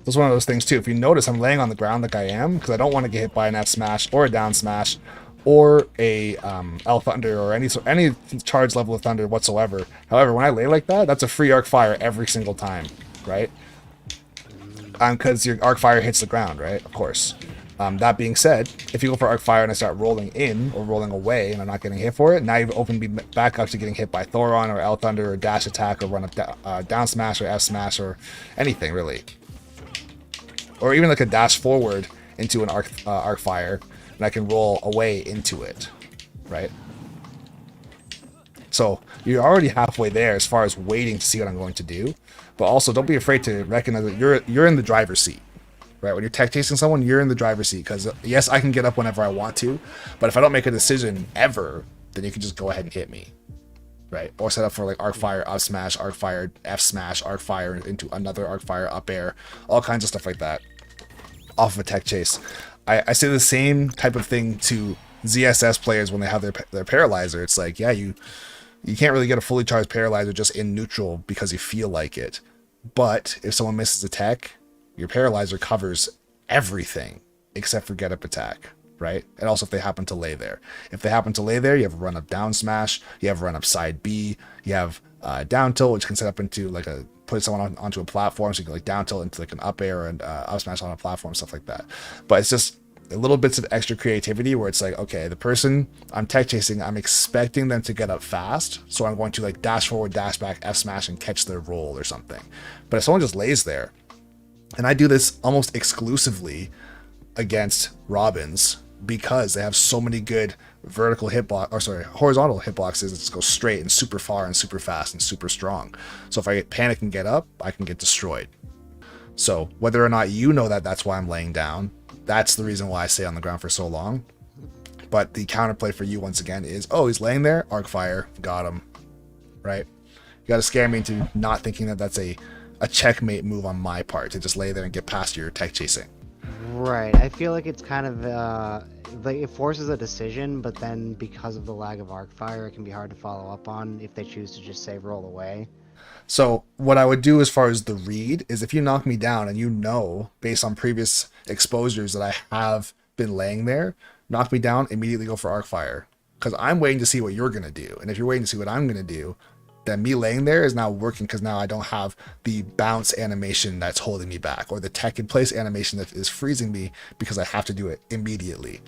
That's one of those things too. If you notice, I'm laying on the ground like I am because I don't want to get hit by an F smash or a down smash or a L thunder or any charge level of thunder whatsoever. However, when I lay like that, that's a free arc fire every single time, right? Because your arc fire hits the ground, right? Of course. That being said, if you go for arc fire and I start rolling in or rolling away and I'm not getting hit for it, now you've opened me back up to getting hit by Thoron or L Thunder or dash attack or run up down smash or F smash or anything really, or even like a dash forward into an arc fire, and I can roll away into it, right? So you're already halfway there as far as waiting to see what I'm going to do, but also don't be afraid to recognize that you're in the driver's seat. Right, when you're tech chasing someone, you're in the driver's seat because yes, I can get up whenever I want to, but if I don't make a decision ever, then you can just go ahead and hit me, right? Or set up for like arc fire, up smash, arc fire, F smash, arc fire into another arc fire, up air, all kinds of stuff like that off of a tech chase. I say the same type of thing to ZSS players when they have their paralyzer. It's like, yeah, you can't really get a fully charged paralyzer just in neutral because you feel like it, but if someone misses a tech, your paralyzer covers everything except for get up attack, right? And also if they happen to lay there. If they happen to lay there, you have run up down smash, you have run up side B, you have down tilt, which can set up into like put someone onto a platform, so you can like down tilt into like an up air and up smash on a platform, stuff like that. But it's just little bits of extra creativity where it's like, okay, the person I'm tech chasing, I'm expecting them to get up fast, so I'm going to like dash forward, dash back, F smash, and catch their roll or something. But if someone just lays there, and I do this almost exclusively against Robins because they have so many good horizontal hitboxes that just go straight and super far and super fast and super strong. So if I panic and get up, I can get destroyed. So whether or not you know that that's why I'm laying down, that's the reason why I stay on the ground for so long. But the counterplay for you once again is, oh, he's laying there, arc fire, got him, right? You got to scare me into not thinking that that's a checkmate move on my part to just lay there and get past your tech chasing. Right. I feel like it's kind of like it forces a decision, but then because of the lag of arc fire, it can be hard to follow up on if they choose to just say roll away. So what I would do as far as the read is if you knock me down and you know based on previous exposures that I have been laying there, knock me down, immediately go for arc fire, because I'm waiting to see what you're gonna do, and if you're waiting to see what I'm gonna do, then me laying there is now working because now I don't have the bounce animation that's holding me back or the tech in place animation that is freezing me because I have to do it immediately,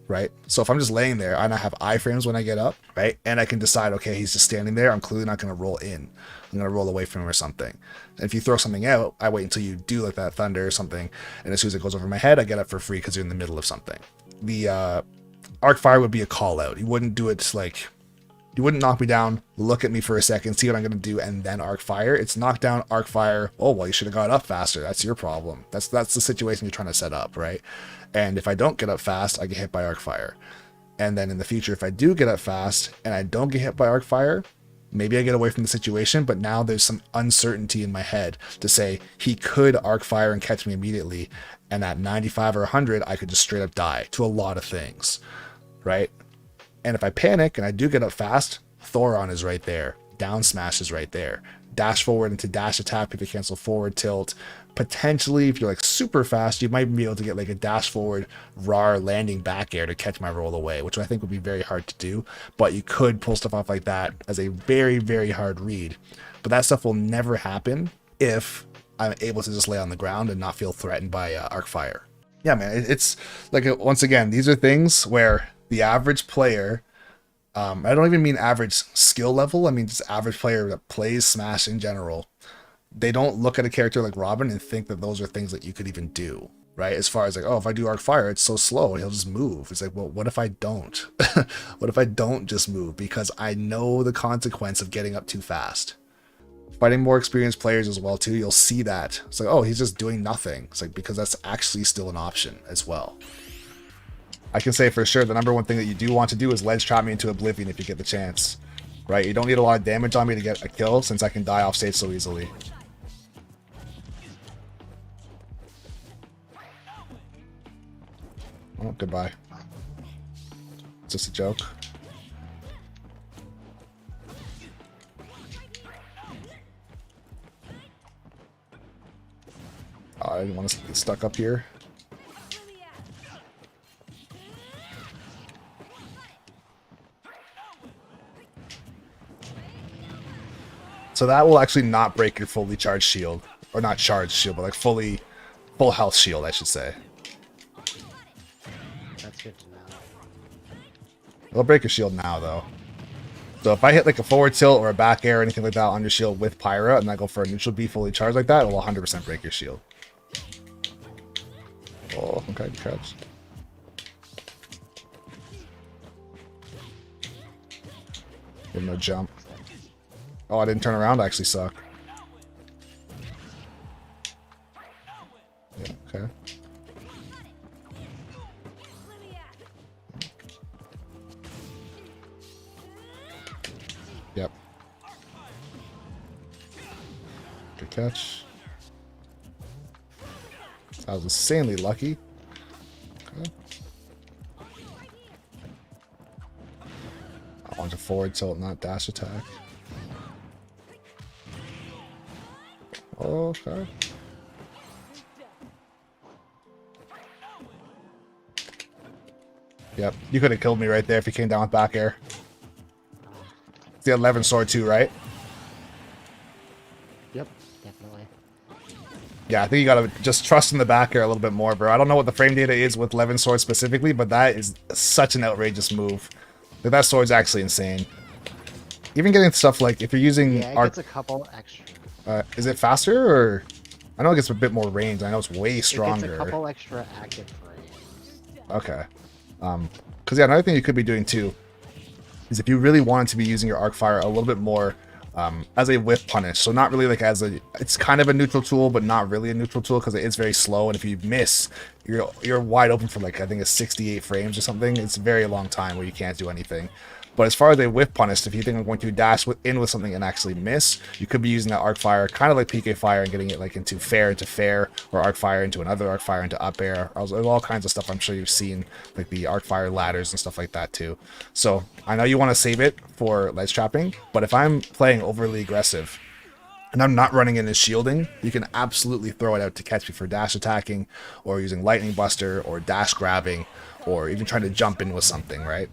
right? So if I'm just laying there and I have iframes when I get up, right? And I can decide, okay, he's just standing there. I'm clearly not going to roll in. I'm going to roll away from him or something. And if you throw something out, I wait until you do like that thunder or something. And as soon as it goes over my head, I get up for free because you're in the middle of something. The arc fire would be a call out. You wouldn't do it like... You wouldn't knock me down, look at me for a second, see what I'm going to do, and then arc fire. It's knock down, arc fire. Oh, well, you should have got up faster. That's your problem. That's the situation you're trying to set up, right? And if I don't get up fast, I get hit by arc fire. And then in the future, if I do get up fast and I don't get hit by arc fire, maybe I get away from the situation, but now there's some uncertainty in my head to say he could arc fire and catch me immediately. And at 95 or 100, I could just straight up die to a lot of things, right? And if I panic and I do get up fast, Thoron is right there. Down smash is right there. Dash forward into dash attack, if you cancel forward tilt. Potentially, if you're like super fast, you might be able to get like a dash forward RAR landing back air to catch my roll away, which I think would be very hard to do. But you could pull stuff off like that as a very, very hard read. But that stuff will never happen if I'm able to just lay on the ground and not feel threatened by arc fire. Yeah, man, it's like, once again, these are things where the average player, I don't even mean average skill level, I mean just average player that plays Smash in general, they don't look at a character like Robin and think that those are things that you could even do, right? As far as like, oh, if I do arc fire, it's so slow, he'll just move. It's like, well, what if I don't? What if I don't just move? Because I know the consequence of getting up too fast. Fighting more experienced players as well too, you'll see that. It's like, oh, he's just doing nothing. It's like, because that's actually still an option as well. I can say for sure the number one thing that you do want to do is ledge trap me into oblivion if you get the chance, right? You don't need a lot of damage on me to get a kill since I can die off stage so easily. Oh, goodbye. It's just a joke. Oh, I didn't want to get stuck up here. So that will actually not break your fully charged shield. Or not charged shield, but like full health shield, I should say. That's good to know. It'll break your shield now, though. So if I hit like a forward tilt or a back air or anything like that on your shield with Pyra, and I go for a neutral B fully charged like that, it will 100% break your shield. Oh, okay, good catch. Give him no jump. Oh, I didn't turn around. I actually suck. Yeah, okay. Yep. Good catch. I was insanely lucky. Okay. I want to forward tilt, not dash attack. Okay. Yep, you could have killed me right there if you came down with back air. It's the 11 sword too, right? Yep, definitely. Yeah, I think you gotta just trust in the back air a little bit more, bro. I don't know what the frame data is with 11 sword specifically, but that is such an outrageous move. Like, that sword's actually insane. Even getting stuff like if you're using Yeah, it gets a couple extra. Is it faster or? I know it gets a bit more range. I know it's way stronger. It gets a couple extra active frames. Okay. Because yeah, another thing you could be doing too is if you really wanted to be using your arc fire a little bit more as a whiff punish. So not really like as a, it's kind of a neutral tool, but not really a neutral tool because it is very slow. And if you miss, you're wide open for like I think it's 68 frames or something. It's a very long time where you can't do anything. But as far as a whiff punish, if you think I'm going to dash in with something and actually miss, you could be using that arc fire, kind of like PK fire, and getting it like into fair, or arc fire into another arc fire into up air. All kinds of stuff I'm sure you've seen, like the arc fire ladders and stuff like that too. So I know you want to save it for ledge trapping, but if I'm playing overly aggressive and I'm not running in as shielding, you can absolutely throw it out to catch me for dash attacking, or using lightning buster, or dash grabbing, or even trying to jump in with something, right?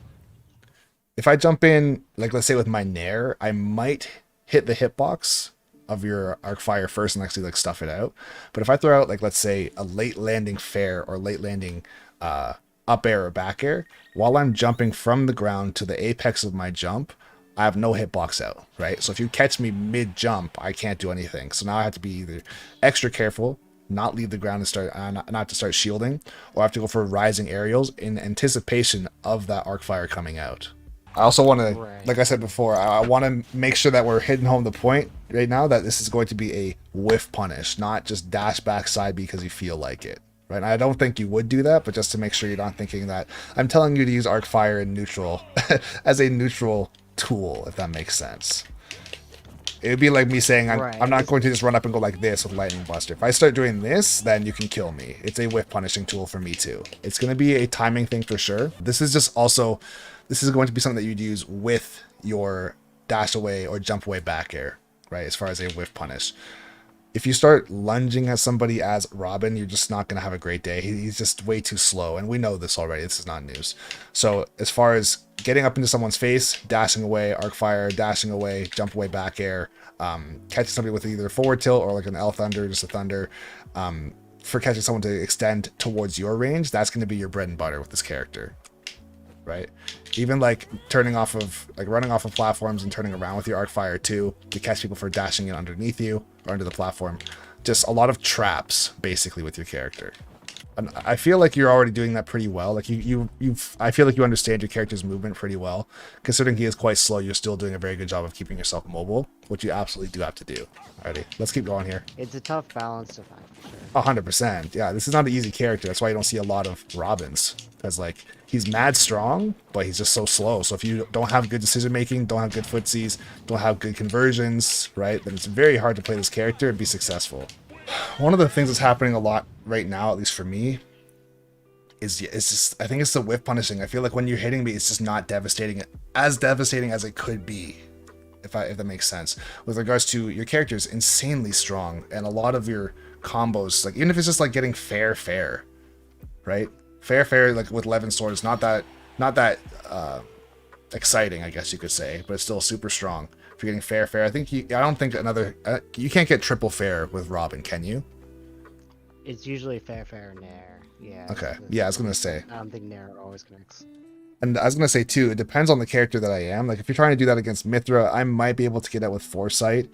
If I jump in, like let's say with my Nair, I might hit the hitbox of your arc fire first and actually like stuff it out. But if I throw out like let's say a late landing fair or late landing up air or back air, while I'm jumping from the ground to the apex of my jump, I have no hitbox out, right? So if you catch me mid jump, I can't do anything. So now I have to be either extra careful, not leave the ground and start not to start shielding, or I have to go for rising aerials in anticipation of that arc fire coming out. I also want to, like I said before, I want to make sure that we're hitting home the point right now that this is going to be a whiff punish, not just dash back side B because you feel like it, right? And I don't think you would do that, but just to make sure you're not thinking that I'm telling you to use arc fire in neutral as a neutral tool, if that makes sense. It would be like me saying I'm not going to just run up and go like this with lightning buster. If I start doing this, then you can kill me. It's a whiff punishing tool for me too. It's going to be a timing thing for sure. This is just also... This is going to be something that you'd use with your dash away or jump away back air, right? As far as a whiff punish. If you start lunging at somebody as Robin, you're just not going to have a great day. He's just way too slow, and we know this already. This is not news. So as far as getting up into someone's face, dashing away, arc fire, dashing away, jump away back air, catching somebody with either forward tilt or like an L thunder, just a thunder, for catching someone to extend towards your range, that's going to be your bread and butter with this character. Right, even like running off of platforms and turning around with your arc fire too to catch people for dashing in underneath you or under the platform. Just a lot of traps basically with your character. And I feel like you're already doing that pretty well. Like I feel like you understand your character's movement pretty well. Considering he is quite slow, you're still doing a very good job of keeping yourself mobile, which you absolutely do have to do. Alrighty, let's keep going here. It's a tough balance to find for sure. 100%. Yeah, this is not an easy character. That's why you don't see a lot of Robins. Because like he's mad strong, but he's just so slow. So if you don't have good decision making, don't have good footsies, don't have good conversions, right, then it's very hard to play this character and be successful. One of the things that's happening a lot right now, at least for me, is just I think it's the whiff punishing. I feel like when you're hitting me, it's just not devastating as it could be, if that makes sense. With regards to your character is insanely strong, and a lot of your combos, like even if it's just like getting fair, right? Fair, like with Levin sword is not that exciting, I guess you could say, but it's still super strong. If you're getting fair, I don't think you can't get triple fair with Robin, can you? It's usually fair, nair. Yeah. Okay, yeah, I was gonna say. I don't think nair always connects. And I was gonna say too, it depends on the character that I am. Like if you're trying to do that against Mithra, I might be able to get out with foresight.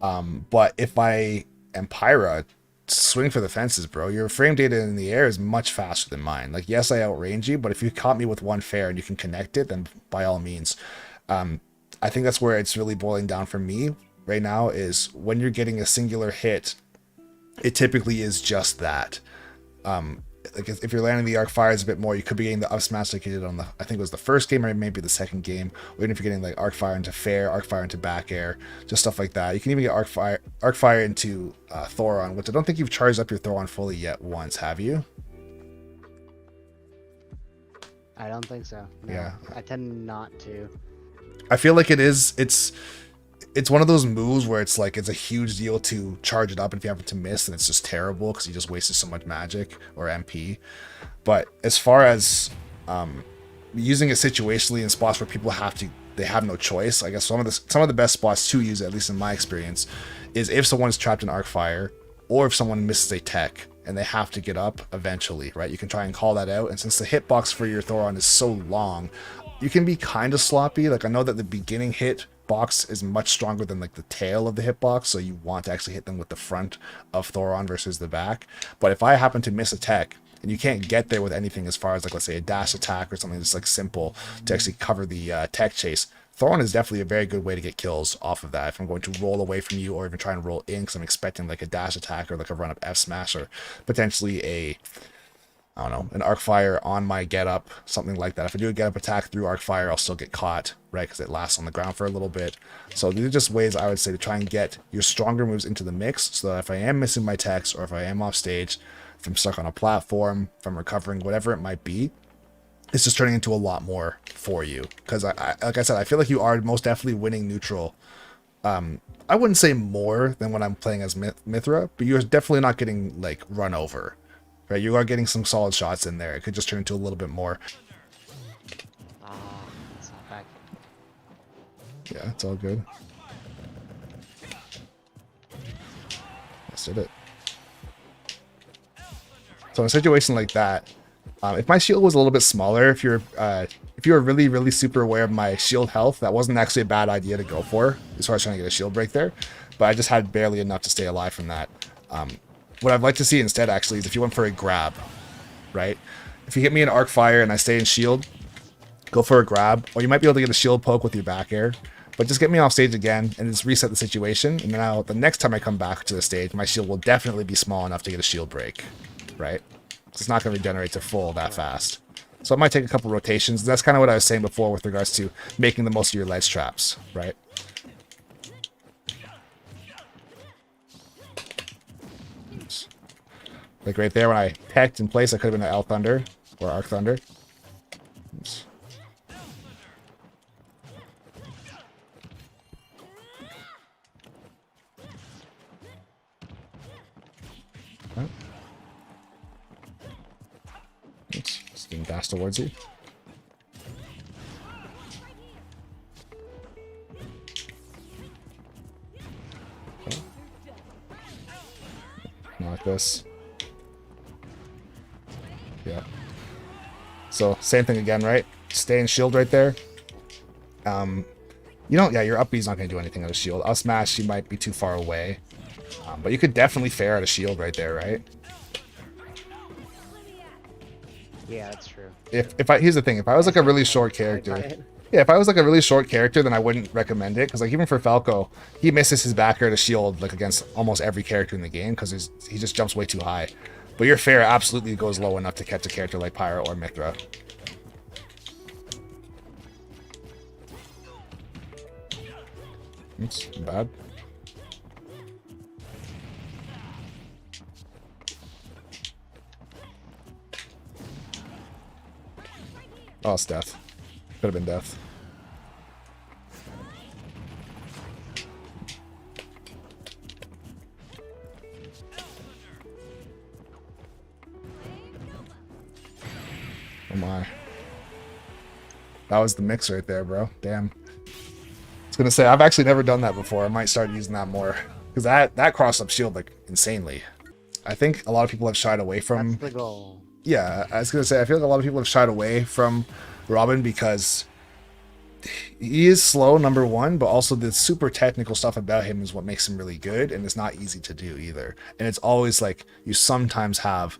But if I am Pyra, swing for the fences, bro. Your frame data in the air is much faster than mine. Like yes, I outrange you, but if you caught me with one fair and you can connect it, then by all means. I think that's where it's really boiling down for me right now is when you're getting a singular hit, it typically is just that. Like if you're landing the arc fires a bit more, you could be getting the up smash like you did on the, I think it was the first game or maybe the second game. Or even if you're getting like arc fire into fair, arc fire into back air, just stuff like that. You can even get arc fire into Thoron, which I don't think you've charged up your Thoron fully yet once, have you? I don't think so. No. Yeah. I tend not to. I feel like it's one of those moves where it's like it's a huge deal to charge it up, and if you happen to miss, then it's just terrible because you just wasted so much magic or MP. But as far as using it situationally in spots where people they have no choice, I guess some of the best spots to use it, at least in my experience, is if someone's trapped in arc fire or if someone misses a tech and they have to get up eventually, right? You can try and call that out, and since the hitbox for your Thoron is so long, you can be kind of sloppy. Like I know that the beginning hit box is much stronger than like the tail of the hitbox, so you want to actually hit them with the front of Thoron versus the back. But if I happen to miss a tech and you can't get there with anything as far as like let's say a dash attack or something that's like simple to actually cover the tech chase, Thoron is definitely a very good way to get kills off of that. If I'm going to roll away from you or even try and roll in because I'm expecting like a dash attack or like a run up F smash or potentially a, I don't know, an arc fire on my get up, something like that. If I do a get up attack through arc fire, I'll still get caught, right? Because it lasts on the ground for a little bit. So these are just ways I would say to try and get your stronger moves into the mix so that if I am missing my techs or if I am off stage, if I'm stuck on a platform, if I'm recovering, whatever it might be, it's just turning into a lot more for you. Because like I said, I feel like you are most definitely winning neutral. I wouldn't say more than when I'm playing as Mithra, but you're definitely not getting like run over. Right, you are getting some solid shots in there. It could just turn into a little bit more. It's not back. Yeah, it's all good. That's it. So in a situation like that, if my shield was a little bit smaller, if you're really super aware of my shield health, that wasn't actually a bad idea to go for as far as trying to get a shield break there. But I just had barely enough to stay alive from that. What I'd like to see instead, actually, is if you went for a grab, right? If you hit me in arc fire and I stay in shield, go for a grab, or you might be able to get a shield poke with your back air, but just get me off stage again and just reset the situation. And now the next time I come back to the stage, my shield will definitely be small enough to get a shield break, right? It's not going to regenerate to full that fast. So it might take a couple rotations. That's kind of what I was saying before with regards to making the most of your ledge traps, right? Like right there when I pecked in place, I could have been an L Thunder or Arc Thunder. Oops. Oh. Oops. Just didn't dash towards you. Oh. Not like this. Yeah. So same thing again, right? Stay in shield right there. You don't. Yeah, your up B's not going to do anything on a shield. Up smash, you might be too far away, but you could definitely fair out a shield right there, right? Yeah, that's true. Here's the thing, if I was like a really short character, yeah, if I was like a really short character, then I wouldn't recommend it because like even for Falco, he misses his back air to shield like against almost every character in the game because he just jumps way too high. But your fair absolutely goes low enough to catch a character like Pyra or Mithra. Oops, bad. Oh, it's death. Could have been death. Oh my. That was the mix right there, bro. Damn. I was gonna say, I've actually never done that before. I might start using that more. Because that crossed up shield, like, insanely. I think a lot of people have shied away from... That's the goal. Yeah, I was gonna say, I feel like a lot of people have shied away from Robin because he is slow, number one, but also the super technical stuff about him is what makes him really good, and it's not easy to do either. And it's always like, you sometimes have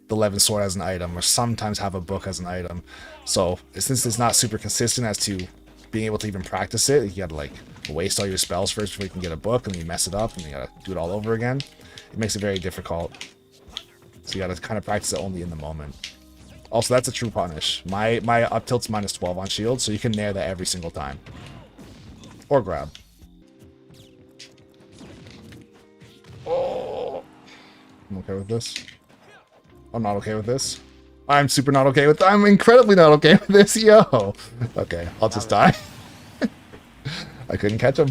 the 11 sword as an item, or sometimes have a book as an item. So since it's not super consistent as to being able to even practice it, you gotta like waste all your spells first before you can get a book, and then you mess it up, and you gotta do it all over again. It makes it very difficult. So you gotta kind of practice it only in the moment. Also, that's a true punish. My up tilt's minus 12 on shield, so you can nair that every single time. Or grab. Oh, I'm okay with this. I'm not okay with this. I'm super not okay with. I'm incredibly not okay with this, yo. Okay, I'll just die. I couldn't catch him.